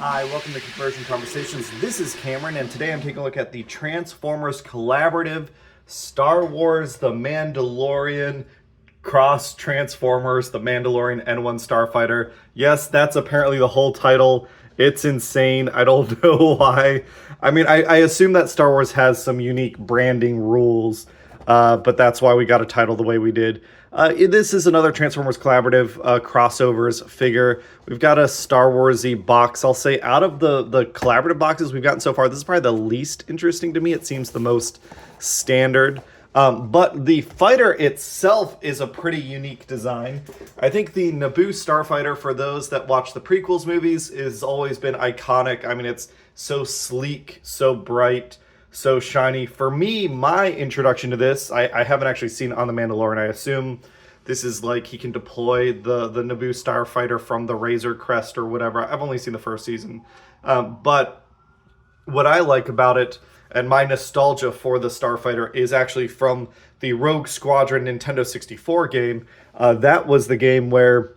Hi, welcome to Conversion Conversations. This is Cameron, and today I'm taking a look at the Transformers Collaborative Star Wars The Mandalorian cross Transformers The Mandalorian N1 Starfighter. Yes, that's apparently the whole title. It's insane. I don't know why. I assume that Star Wars has some unique branding rules, but that's why we got a title the way we did. This is another Transformers Collaborative crossovers figure. We've got a Star Wars-y box. I'll say out of the collaborative boxes we've gotten so far, this is probably the least interesting to me. It seems the most standard. But the fighter itself is a pretty unique design. I think the Naboo Starfighter, for those that watch the prequels movies, has always been iconic. I mean, it's so sleek, so bright, so shiny. For me, my introduction to this, I haven't actually seen it on The Mandalorian. I assume this is like he can deploy the Naboo Starfighter from the Razor Crest or whatever. I've only seen the first season. But what I like about it, and my nostalgia for the Starfighter, is actually from the Rogue Squadron Nintendo 64 game. That was the game where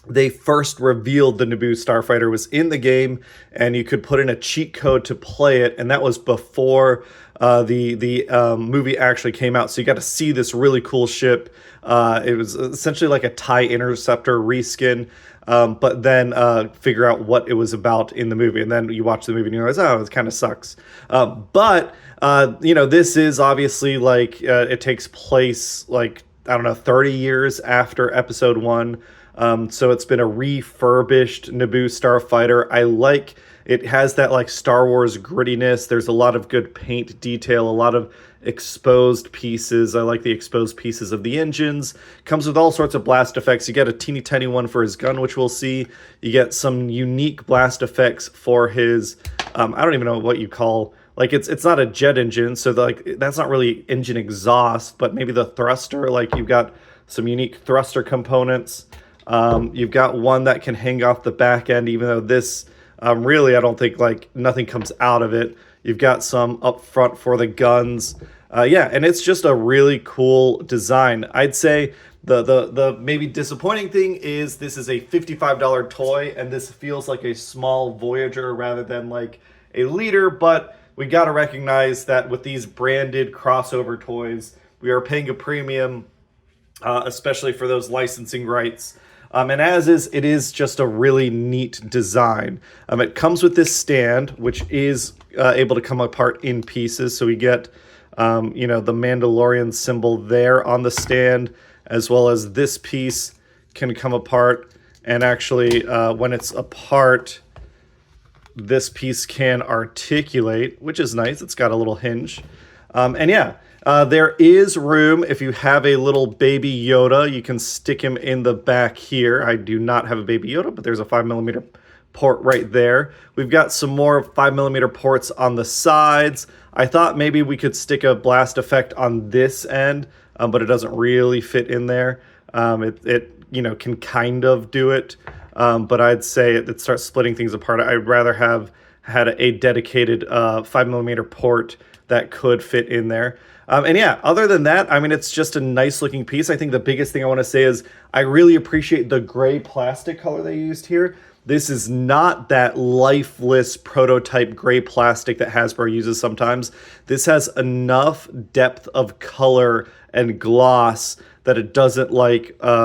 they first revealed the Naboo Starfighter was in the game, and you could put in a cheat code to play it, and that was before the movie actually came out. So you got to see this really cool ship. It was essentially like a TIE Interceptor reskin, but then figure out what it was about in the movie. And then you watch the movie and you realize, oh, it kind of sucks. But this is obviously like, it takes place like, I don't know, 30 years after episode 1. So it's been a refurbished Naboo Starfighter. I like it. Has that like Star Wars grittiness. There's a lot of good paint detail, a lot of exposed pieces. I like the exposed pieces of the engines. Comes with all sorts of blast effects. You get a teeny tiny one for his gun, which we'll see. You get some unique blast effects for his, I don't even know what you call, like it's not a jet engine. So that's not really engine exhaust, but maybe the thruster, like you've got some unique thruster components. You've got one that can hang off the back end, even though this, really, I don't think like nothing comes out of it. You've got some up front for the guns. And it's just a really cool design. I'd say the maybe disappointing thing is this is a $55 toy, and this feels like a small Voyager rather than like a leader, but we got to recognize that with these branded crossover toys, we are paying a premium, especially for those licensing rights. And it is just a really neat design. It comes with this stand, which is able to come apart in pieces. So we get, the Mandalorian symbol there on the stand, as well as this piece can come apart. And actually, when it's apart, this piece can articulate, which is nice. It's got a little hinge. There is room. If you have a little baby Yoda, you can stick him in the back here. I do not have a baby Yoda, but there's a 5mm port right there. We've got some more 5mm ports on the sides. I thought maybe we could stick a blast effect on this end, but it doesn't really fit in there. It can kind of do it, but I'd say it starts splitting things apart. I'd rather have had a dedicated 5mm port that could fit in there. Other than that, it's just a nice looking piece. I think the biggest thing I want to say is I really appreciate the gray plastic color they used here. This is not that lifeless prototype gray plastic that Hasbro uses sometimes. This has enough depth of color and gloss that it doesn't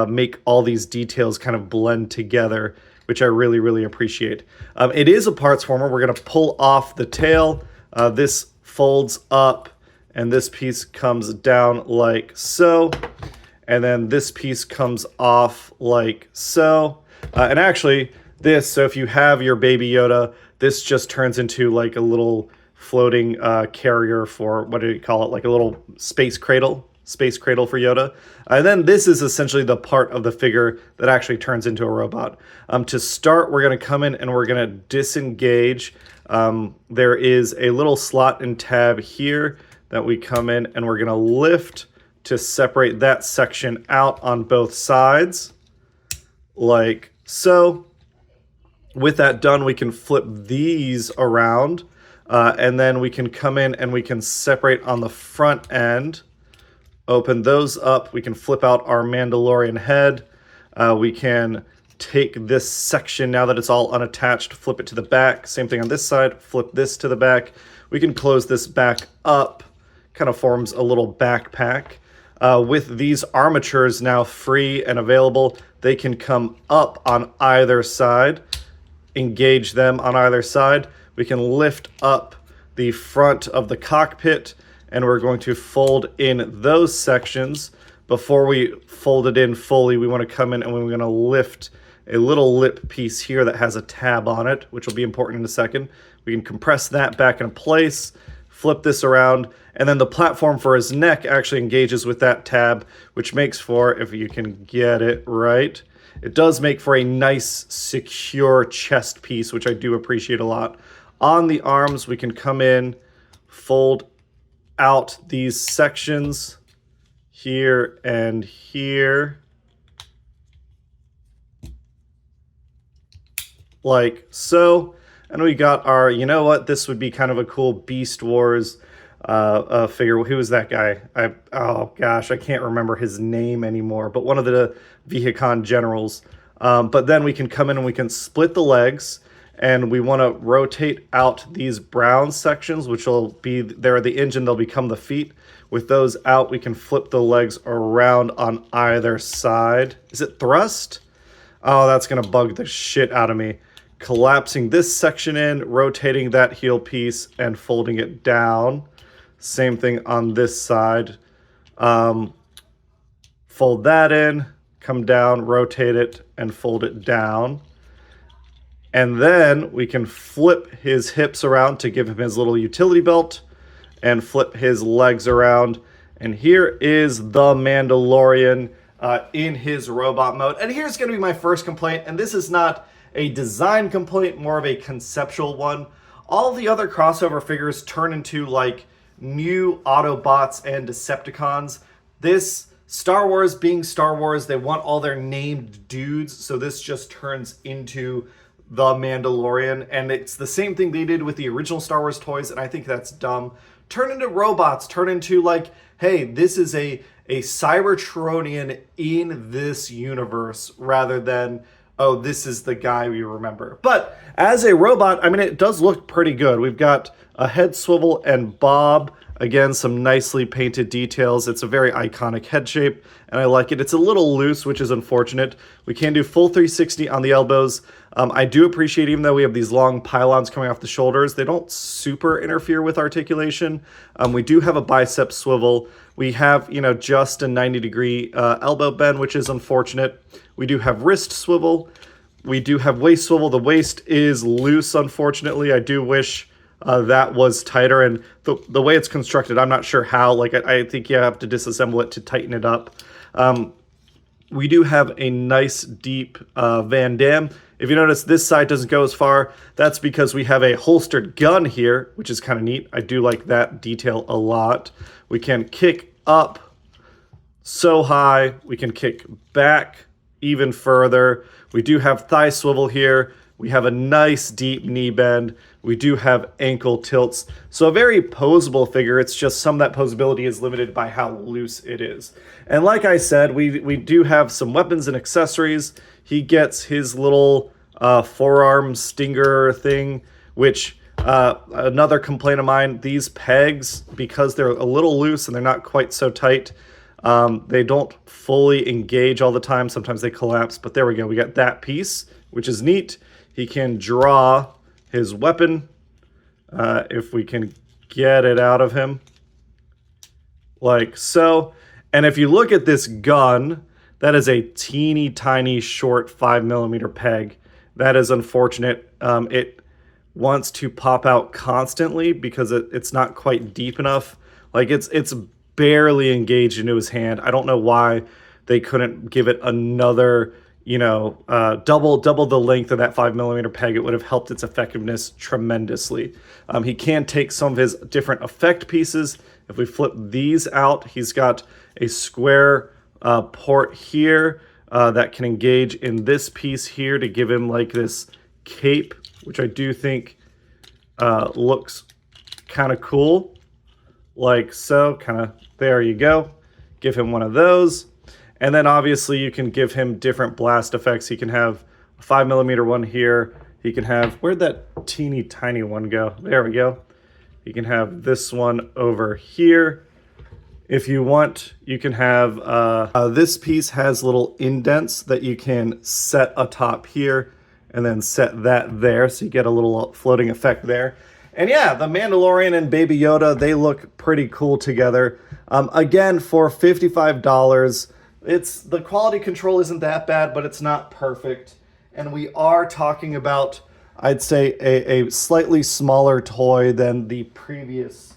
make all these details kind of blend together, which I really, really appreciate. It is a parts former. We're going to pull off the tail. This folds up, and this piece comes down like so. And then this piece comes off like so. And actually, so if you have your baby Yoda, this just turns into like a little floating carrier for, what do you call it? Like a little space cradle for Yoda. And then this is essentially the part of the figure that actually turns into a robot. To start, we're going to come in and we're going to disengage. There is a little slot and tab here that we come in, and we're going to lift to separate that section out on both sides, like so. With that done, we can flip these around, and then we can come in and we can separate on the front end, open those up. We can flip out our Mandalorian head. We can take this section, now that it's all unattached, flip it to the back. Same thing on this side, flip this to the back. We can close this back up, kind of forms a little backpack. With these armatures now free and available, they can come up on either side, engage them on either side. We can lift up the front of the cockpit, and we're going to fold in those sections. Before we fold it in fully, we want to come in and we're going to lift a little lip piece here that has a tab on it, which will be important in a second. We can compress that back in place, flip this around, and then the platform for his neck actually engages with that tab, which makes for, if you can get it right, it does make for a nice, secure chest piece, which I do appreciate a lot. On the arms, we can come in, fold out these sections here and here, like so. And we got our, you know what, this would be kind of a cool Beast Wars figure. Who was that guy? Oh gosh, I can't remember his name anymore, but one of the Vehicon generals. But then we can come in and we can split the legs, and we want to rotate out these brown sections, which will be there the engine, they'll become the feet. With those out, we can flip the legs around on either side. Is it thrust? Oh, that's going to bug the shit out of me. Collapsing this section in, rotating that heel piece, and folding it down. Same thing on this side. Fold that in, come down, rotate it, and fold it down. And then we can flip his hips around to give him his little utility belt, and flip his legs around. And here is the Mandalorian in his robot mode. And here's going to be my first complaint, and this is not a design complaint, more of a conceptual one. All the other crossover figures turn into like new Autobots and Decepticons. This, Star Wars being Star Wars, they want all their named dudes, so this just turns into the Mandalorian. And it's the same thing they did with the original Star Wars toys, and I think that's dumb. Turn into robots, turn into like, hey, this is a Cybertronian in this universe, rather than, oh, this is the guy we remember. But as a robot, I mean, it does look pretty good. We've got a head swivel and bob. Again, some nicely painted details. It's a very iconic head shape, and I like it. It's a little loose, which is unfortunate. We can do full 360 on the elbows. I do appreciate, even though we have these long pylons coming off the shoulders, they don't super interfere with articulation. We do have a bicep swivel. We have, you know, just a 90-degree elbow bend, which is unfortunate. We do have wrist swivel. We do have waist swivel. The waist is loose, unfortunately. I do wish that was tighter, and the way it's constructed, I'm not sure how. Like, I think you have to disassemble it to tighten it up. We do have a nice deep Van Damme. If you notice, this side doesn't go as far. That's because we have a holstered gun here, which is kind of neat. I do like that detail a lot. We can kick up so high. We can kick back even further. We do have thigh swivel here. We have a nice deep knee bend. We do have ankle tilts. So a very posable figure. It's just some of that posability is limited by how loose it is. And like I said, we do have some weapons and accessories. He gets his little forearm stinger thing, which another complaint of mine, these pegs, because they're a little loose and they're not quite so tight, they don't fully engage all the time. Sometimes they collapse, but there we go. We got that piece, which is neat. He can draw his weapon, if we can get it out of him, like so. And if you look at this gun, that is a teeny tiny short 5mm peg. That is unfortunate. It wants to pop out constantly because it's not quite deep enough. Like it's barely engaged into his hand. I don't know why they couldn't give it another, you know, double the length of that 5mm peg. It would have helped its effectiveness tremendously. He can take some of his different effect pieces. If we flip these out, he's got a square port here that can engage in this piece here to give him like this cape, which I do think looks kind of cool. Like so, kind of, there you go. Give him one of those. And then obviously you can give him different blast effects. He can have 5mm one here. He can have, where'd that teeny tiny one go? There we go. You can have this one over here. If you want, you can have, this piece has little indents that you can set atop here and then set that there, so you get a little floating effect there. And yeah, the Mandalorian and Baby Yoda, they look pretty cool together. Again, for $55, the quality control isn't that bad, but it's not perfect. And we are talking about, I'd say, a slightly smaller toy than the previous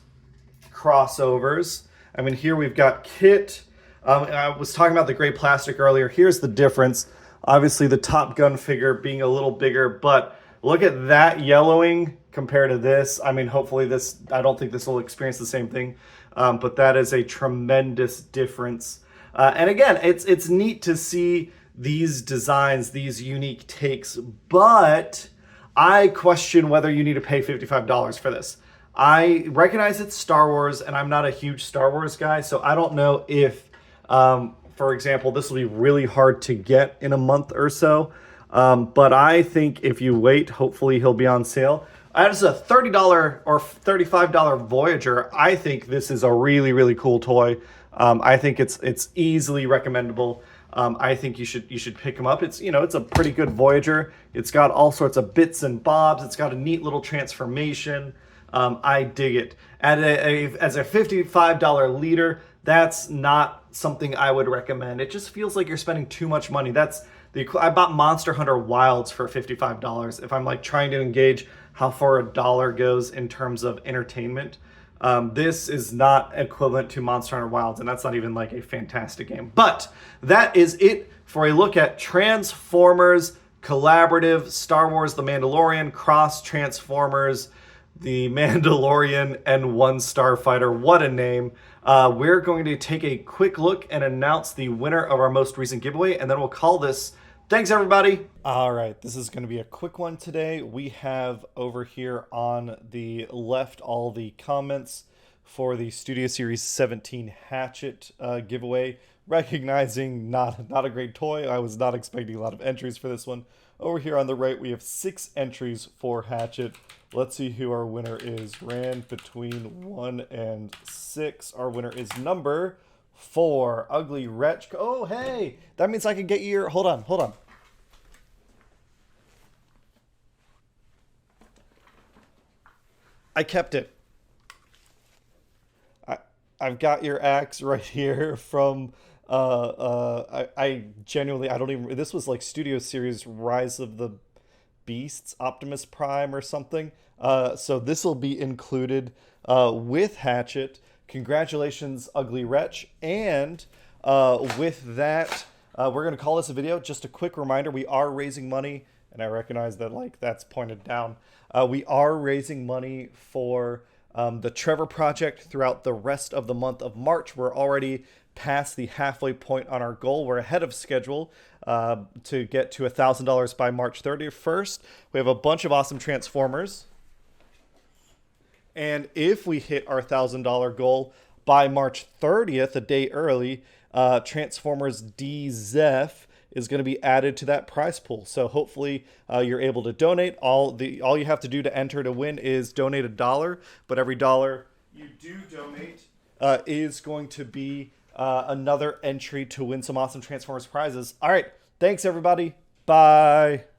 crossovers. I mean, here we've got Kit. I was talking about the gray plastic earlier. Here's the difference. Obviously, the Top Gun figure being a little bigger, but look at that yellowing compared to this. I mean, hopefully this, I don't think this will experience the same thing, but that is a tremendous difference. And again, it's neat to see these designs, these unique takes, but I question whether you need to pay $55 for this. I recognize it's Star Wars, and I'm not a huge Star Wars guy, so I don't know if, for example, this will be really hard to get in a month or so. But I think if you wait, hopefully he'll be on sale. As a $30 or $35 Voyager, I think this is a really, really cool toy. I think it's easily recommendable. I think you should pick them up. It's a pretty good Voyager. It's got all sorts of bits and bobs. It's got a neat little transformation. I dig it. As a $55 leader, that's not something I would recommend. It just feels like you're spending too much money. I bought Monster Hunter Wilds for $55. If I'm like trying to engage how far a dollar goes in terms of entertainment, this is not equivalent to Monster Hunter Wilds, and that's not even like a fantastic game. But that is it for a look at Transformers Collaborative Star Wars The Mandalorian Cross Transformers The Mandalorian and one Starfighter. What a name. We're going to take a quick look and announce the winner of our most recent giveaway, and then we'll call this. Thanks, everybody. All right, this is going to be a quick one today. We have over here on the left all the comments for the Studio Series 17 Hatchet giveaway. Recognizing not a great toy, I was not expecting a lot of entries for this one. Over here on the right, we have 6 entries for Hatchet. Let's see who our winner is. Ran between 1 and 6. Our winner is number 4, Ugly Wretch. Oh, hey, that means I can get your... Hold on. I kept it. I've got your axe right here from... I genuinely, I don't even... This was like Studio Series Rise of the Beasts, Optimus Prime or something. So this will be included with Hatchet. Congratulations, Ugly Wretch. And with that, we're going to call this a video. Just a quick reminder, we are raising money, and I recognize that like that's pointed down. We are raising money for the Trevor Project throughout the rest of the month of March. We're already past the halfway point on our goal. We're ahead of schedule to get to $1,000 by March 31st. We have a bunch of awesome Transformers. And if we hit our $1,000 goal by March 30th, a day early, Transformers DZEF is going to be added to that prize pool. So hopefully you're able to donate. All you have to do to enter to win is donate $1, but every dollar you do donate is going to be another entry to win some awesome Transformers prizes. All right, thanks everybody. Bye.